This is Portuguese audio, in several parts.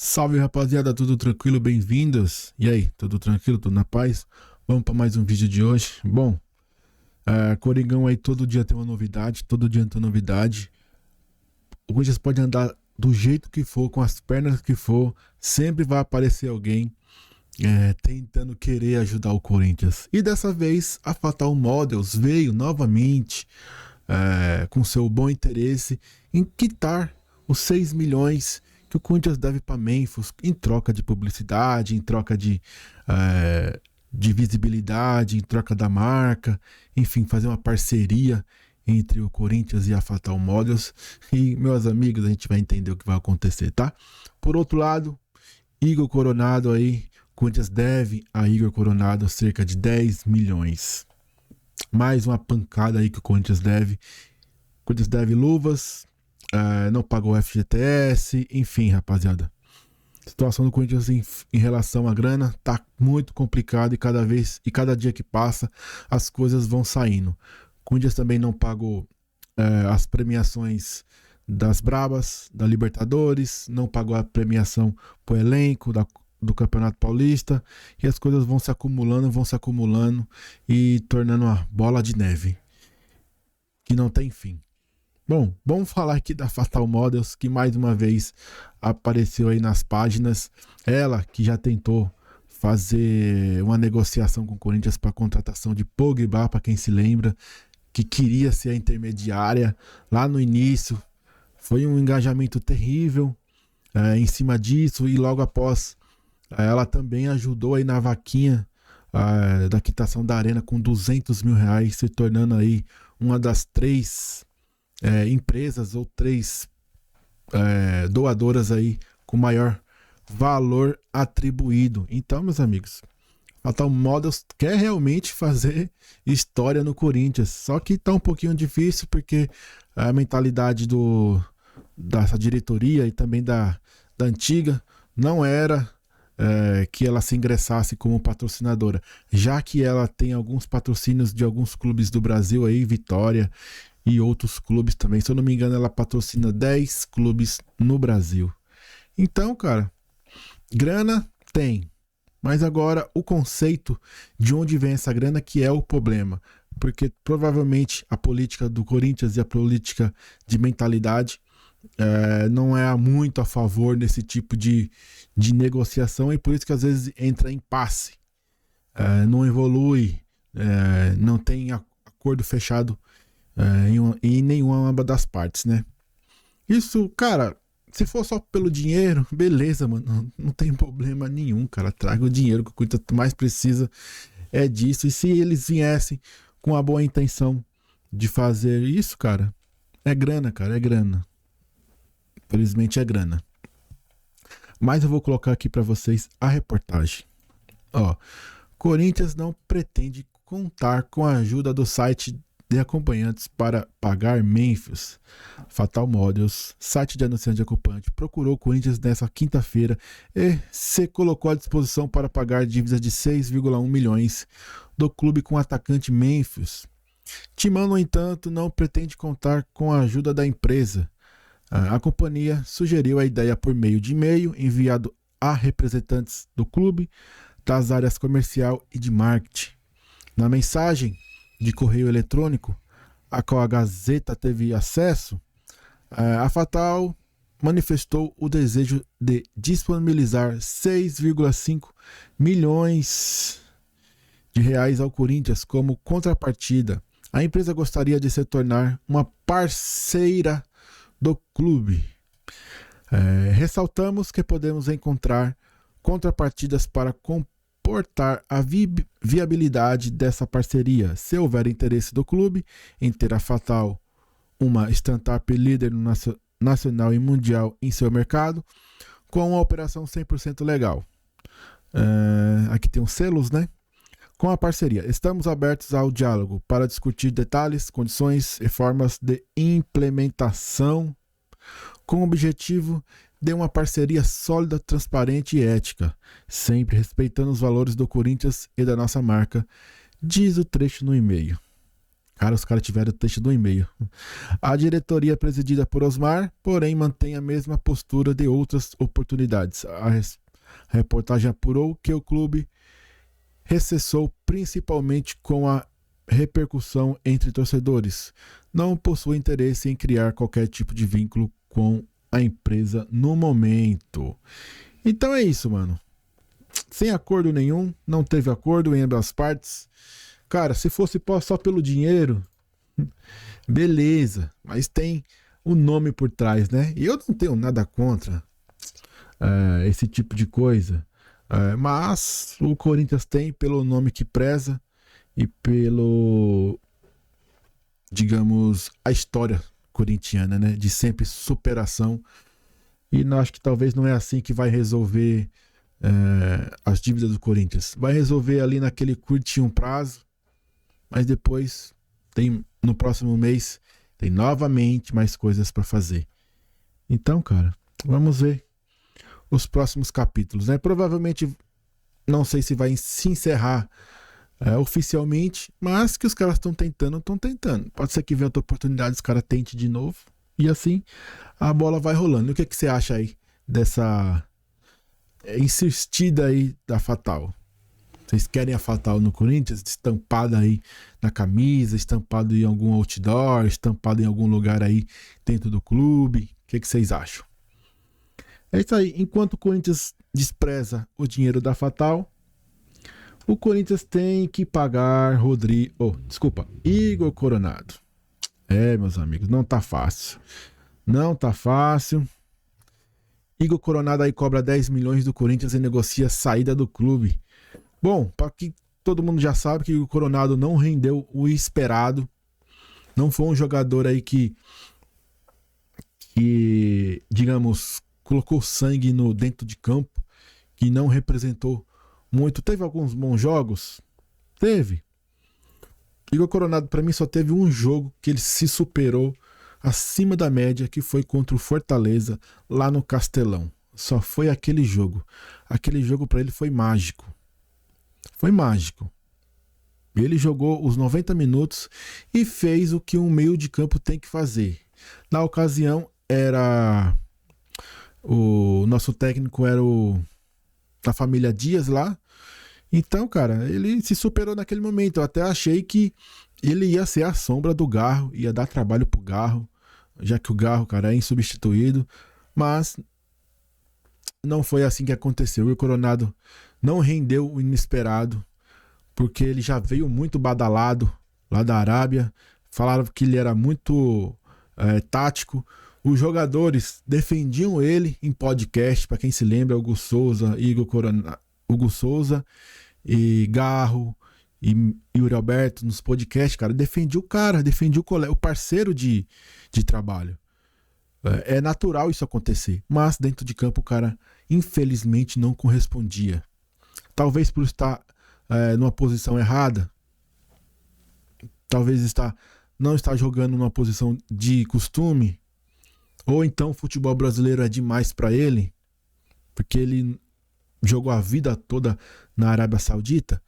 Salve rapaziada, tudo tranquilo? Bem-vindos. E aí, tudo tranquilo? Tudo na paz? Vamos para mais um vídeo de hoje. Bom, Coringão aí todo dia tem uma novidade, todo dia tem uma novidade. O Corinthians pode andar do jeito que for, com as pernas que for, sempre vai aparecer alguém tentando querer ajudar o Corinthians. E dessa vez a Fatal Models veio novamente com seu bom interesse em quitar os 6 milhões que o Corinthians deve para Memphis em troca de publicidade, em troca de visibilidade, em troca da marca, enfim, fazer uma parceria entre o Corinthians e a Fatal Models. E, meus amigos, a gente vai entender o que vai acontecer, tá? Por outro lado, Igor Coronado aí, o Corinthians deve a Igor Coronado cerca de 10 milhões. Mais uma pancada aí que o Corinthians deve. O Corinthians deve luvas, não pagou FGTS, enfim, rapaziada. A situação do Corinthians em relação à grana tá muito complicada e cada dia que passa as coisas vão saindo. O Corinthians também não pagou as premiações das Brabas, da Libertadores, não pagou a premiação pro elenco do Campeonato Paulista, e as coisas vão se acumulando e tornando uma bola de neve que não tem fim. Bom, vamos falar aqui da Fatal Models, que mais uma vez apareceu aí nas páginas. Ela que já tentou fazer uma negociação com o Corinthians para a contratação de Pogba, para quem se lembra, que queria ser a intermediária lá no início. Foi um engajamento terrível em cima disso, e logo após ela também ajudou aí na vaquinha da quitação da Arena com 200 mil reais, se tornando aí uma das 3 empresas ou 3 doadoras aí com maior valor atribuído. Então, meus amigos, Fatal Models quer realmente fazer história no Corinthians, só que tá um pouquinho difícil porque a mentalidade dessa diretoria e também da antiga não era que ela se ingressasse como patrocinadora, já que ela tem alguns patrocínios de alguns clubes do Brasil aí, Vitória e outros clubes também. Se eu não me engano, ela patrocina 10 clubes no Brasil. Então, cara, grana tem, mas agora o conceito de onde vem essa grana que é o problema, porque provavelmente a política do Corinthians e a política de mentalidade não é muito a favor desse tipo de negociação, e por isso que às vezes entra em impasse, não evolui, não tem acordo fechado em nenhuma das partes, né? Isso, cara, se for só pelo dinheiro, beleza, mano, não tem problema nenhum, cara. Traga o dinheiro, que o Corinthians mais precisa é disso. E se eles viessem com a boa intenção de fazer isso, cara, é grana, cara, é grana. Felizmente é grana. Mas eu vou colocar aqui para vocês a reportagem. Ó, Corinthians não pretende contar com a ajuda do site de acompanhantes para pagar Memphis. Fatal Models, site de anunciante de acompanhante, procurou o Corinthians nessa quinta-feira e se colocou à disposição para pagar dívidas de 6,1 milhões do clube com o atacante Memphis. Timão, no entanto, não pretende contar com a ajuda da empresa. A companhia sugeriu a ideia por meio de e-mail enviado a representantes do clube, das áreas comercial e de marketing. Na mensagem de correio eletrônico, a qual a Gazeta teve acesso, a Fatal manifestou o desejo de disponibilizar 6,5 milhões de reais ao Corinthians como contrapartida. A empresa gostaria de se tornar uma parceira do clube. Ressaltamos que podemos encontrar contrapartidas para comportar a viabilidade dessa parceria, se houver interesse do clube em ter a Fatal, uma startup líder no nacional e mundial em seu mercado, com uma operação 100% legal. Aqui tem os selos, né? Com a parceria, estamos abertos ao diálogo para discutir detalhes, condições e formas de implementação, com o objetivo de uma parceria sólida, transparente e ética, sempre respeitando os valores do Corinthians e da nossa marca, diz o trecho no e-mail. Cara, os caras tiveram o texto do e-mail. A diretoria presidida por Osmar, porém, mantém a mesma postura de outras oportunidades. A reportagem apurou que o clube recessou principalmente com a repercussão entre torcedores. Não possui interesse em criar qualquer tipo de vínculo com a empresa no momento. Então é isso, mano. Sem acordo nenhum, não teve acordo em ambas partes. Cara, se fosse só pelo dinheiro, beleza, mas tem o nome por trás, né? E eu não tenho nada contra esse tipo de coisa. Mas o Corinthians tem pelo nome que preza e pelo, digamos, a história corintiana, né? De sempre superação. E acho que talvez não é assim que vai resolver as dívidas do Corinthians. Vai resolver ali naquele curtinho prazo, mas depois no próximo mês tem novamente mais coisas para fazer. Então, cara, vamos ver os próximos capítulos, né? Provavelmente, não sei se vai se encerrar oficialmente, mas que os caras estão tentando. Pode ser que venha outra oportunidade, os caras tentem de novo, e assim a bola vai rolando. E o que você acha aí dessa insistida aí da Fatal? Vocês querem a Fatal no Corinthians, estampada aí na camisa, estampado em algum outdoor, estampado em algum lugar aí dentro do clube? O que vocês acham? É isso aí. Enquanto o Corinthians despreza o dinheiro da Fatal, o Corinthians tem que pagar Igor Coronado. Meus amigos, não tá fácil. Não tá fácil. Igor Coronado aí cobra 10 milhões do Corinthians e negocia a saída do clube. Bom, para que todo mundo já sabe que o Coronado não rendeu o esperado. Não foi um jogador aí que digamos, colocou sangue dentro de campo, que não representou muito. Teve alguns bons jogos? Teve. Igor Coronado, para mim, só teve um jogo que ele se superou acima da média, que foi contra o Fortaleza, lá no Castelão. Só foi aquele jogo. Aquele jogo para ele foi mágico. Foi mágico. Ele jogou os 90 minutos e fez o que um meio de campo tem que fazer. Na ocasião, o nosso técnico era da família Dias lá. Então, cara, ele se superou naquele momento. Eu até achei que ele ia ser a sombra do Garro, ia dar trabalho pro Garro, já que o Garro, cara, é insubstituído. Mas não foi assim que aconteceu. E o Coronado não rendeu o inesperado, porque ele já veio muito badalado lá da Arábia. Falaram que ele era muito tático. Os jogadores defendiam ele em podcast, para quem se lembra, Hugo Souza, Hugo Souza e Garro e Yuri Alberto nos podcasts, cara, defendia o cara, defendia o parceiro de trabalho. É natural isso acontecer, mas dentro de campo o cara infelizmente não correspondia. Talvez por estar numa posição errada, talvez não estar jogando numa posição de costume, ou então o futebol brasileiro é demais para ele, porque ele jogou a vida toda na Arábia Saudita,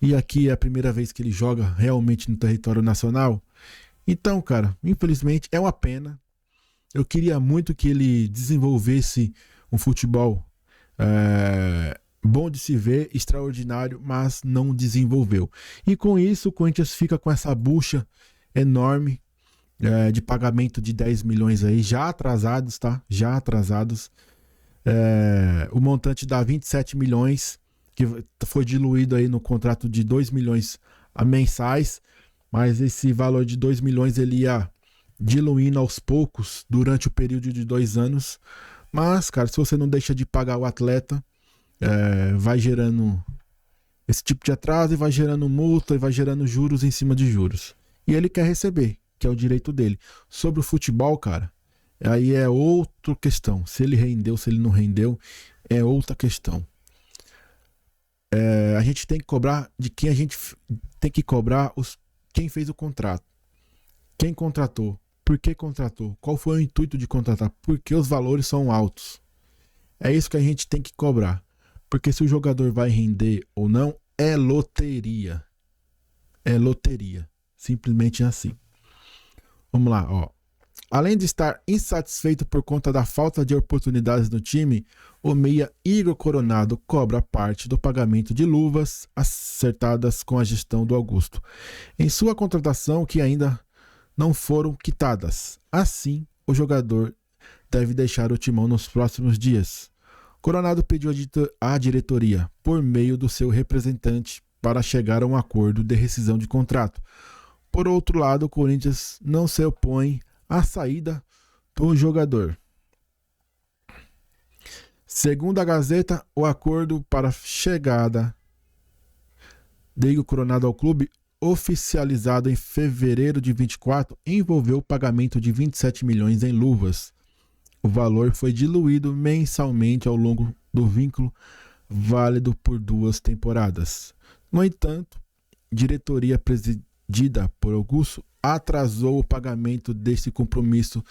e aqui é a primeira vez que ele joga realmente no território nacional. Então, cara, infelizmente é uma pena. Eu queria muito que ele desenvolvesse um futebol bom de se ver, extraordinário, mas não desenvolveu. E com isso, o Corinthians fica com essa bucha enorme de pagamento de 10 milhões aí, já atrasados, tá? Já atrasados. O montante dá 27 milhões, que foi diluído aí no contrato de 2 milhões a mensais, mas esse valor de 2 milhões ele ia diluindo aos poucos durante o período de 2 anos. Mas, cara, se você não deixa de pagar o atleta, vai gerando esse tipo de atraso e vai gerando multa e vai gerando juros em cima de juros. E ele quer receber, que é o direito dele. Sobre o futebol, cara, aí é outra questão. Se ele rendeu, se ele não rendeu, é outra questão. A gente tem que cobrar de quem a gente tem que cobrar quem fez o contrato. Quem contratou? Por que contratou? Qual foi o intuito de contratar? Porque os valores são altos. É isso que a gente tem que cobrar. Porque se o jogador vai render ou não, é loteria. É loteria. Simplesmente assim. Vamos lá, ó. Além de estar insatisfeito por conta da falta de oportunidades no time, o meia Igor Coronado cobra parte do pagamento de luvas acertadas com a gestão do Augusto, em sua contratação que ainda não foram quitadas. Assim, o jogador deve deixar o timão nos próximos dias. Coronado pediu à diretoria, por meio do seu representante, para chegar a um acordo de rescisão de contrato. Por outro lado, o Corinthians não se opõe à saída do jogador. Segundo a Gazeta, o acordo para a chegada de Igor Coronado ao clube, oficializado em fevereiro de 24, envolveu o pagamento de 27 milhões em luvas. O valor foi diluído mensalmente ao longo do vínculo, válido por 2 temporadas. No entanto, a diretoria presidida por Augusto atrasou o pagamento desse compromisso.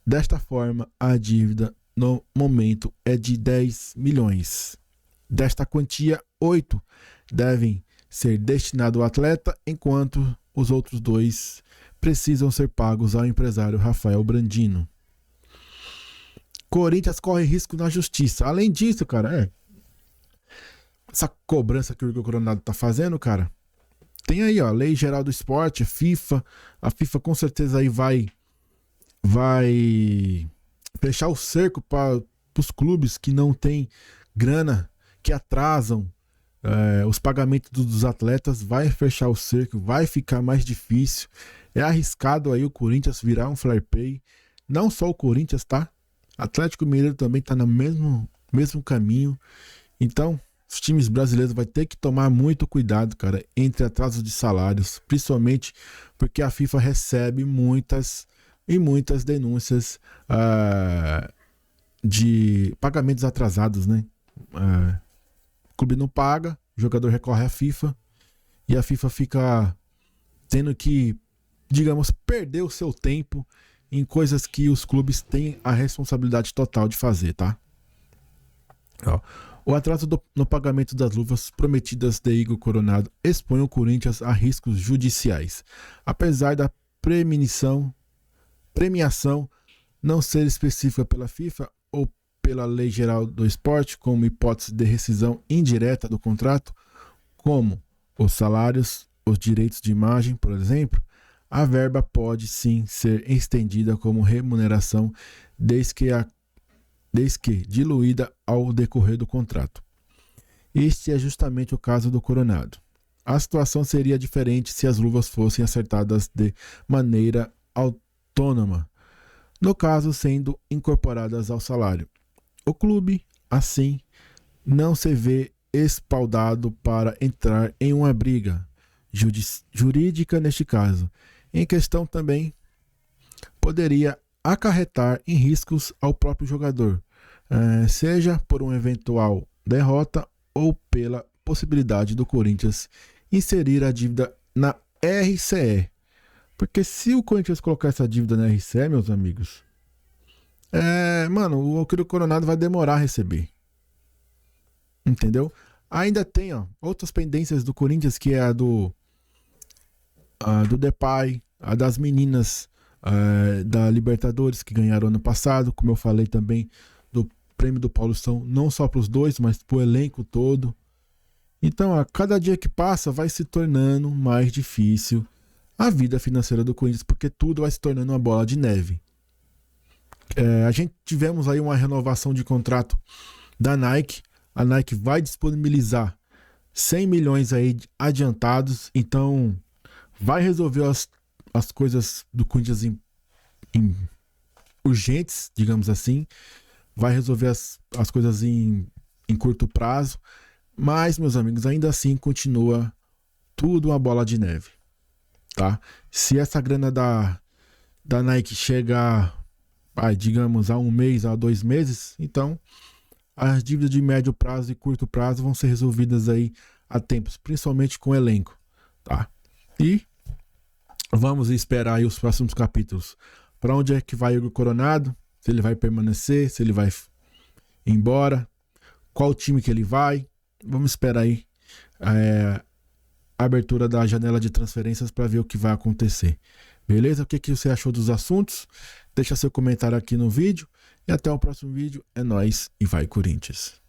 Desta forma, a dívida no momento é de 10 milhões. Desta quantia, 8 devem ser destinados ao atleta, enquanto os outros 2 precisam ser pagos ao empresário Rafael Brandino. Corinthians corre risco na justiça. Além disso, cara, essa cobrança que o Igor Coronado tá fazendo, cara, tem aí, ó, Lei Geral do Esporte, FIFA. A FIFA com certeza aí vai fechar o cerco para os clubes que não têm grana, que atrasam os pagamentos dos atletas. Vai fechar o cerco, vai ficar mais difícil. É arriscado aí o Corinthians virar um fair play. Não só o Corinthians, tá? Atlético Mineiro também tá no mesmo caminho. Então, os times brasileiros vão ter que tomar muito cuidado, cara, entre atrasos de salários, principalmente porque a FIFA recebe muitas denúncias de pagamentos atrasados, né? O clube não paga, o jogador recorre à FIFA e a FIFA fica tendo que, digamos, perder o seu tempo em coisas que os clubes têm a responsabilidade total de fazer, tá? Ó. O atraso no pagamento das luvas prometidas de Igor Coronado expõe o Corinthians a riscos judiciais. Apesar da premiação não ser específica pela FIFA ou pela Lei Geral do Esporte, como hipótese de rescisão indireta do contrato, como os salários, os direitos de imagem, por exemplo, a verba pode sim ser estendida como remuneração desde que diluída ao decorrer do contrato. Este é justamente o caso do Coronado. A situação seria diferente se as luvas fossem acertadas de maneira autônoma, no caso sendo incorporadas ao salário. O clube, assim, não se vê espaldado para entrar em uma briga jurídica neste caso. Em questão também poderia acarretar em riscos ao próprio jogador, seja por uma eventual derrota ou pela possibilidade do Corinthians inserir a dívida na RCE. Porque se o Corinthians colocar essa dívida na RCE, meus amigos, o Igor Coronado vai demorar a receber. Entendeu? Ainda tem outras pendências do Corinthians, que é a do Depay, a das meninas da Libertadores que ganharam ano passado, como eu falei também do prêmio do Paulistão, não só para os 2, mas para o elenco todo. Então, a cada dia que passa vai se tornando mais difícil a vida financeira do Corinthians, porque tudo vai se tornando uma bola de neve. A gente tivemos aí uma renovação de contrato da Nike. A Nike vai disponibilizar 100 milhões aí adiantados, então vai resolver as coisas do Corinthians em urgentes, digamos assim. Vai resolver as coisas em curto prazo. Mas, meus amigos, ainda assim continua tudo uma bola de neve, tá? Se essa grana da Nike chegar, digamos, a 1 mês, a 2 meses, então as dívidas de médio prazo e curto prazo vão ser resolvidas aí a tempos, principalmente com o elenco, tá? E vamos esperar aí os próximos capítulos. Para onde é que vai o Igor Coronado? Se ele vai permanecer, se ele vai embora, qual time que ele vai? Vamos esperar aí a abertura da janela de transferências para ver o que vai acontecer. Beleza? O que você achou dos assuntos? Deixa seu comentário aqui no vídeo e até o próximo vídeo. É nóis e vai Corinthians!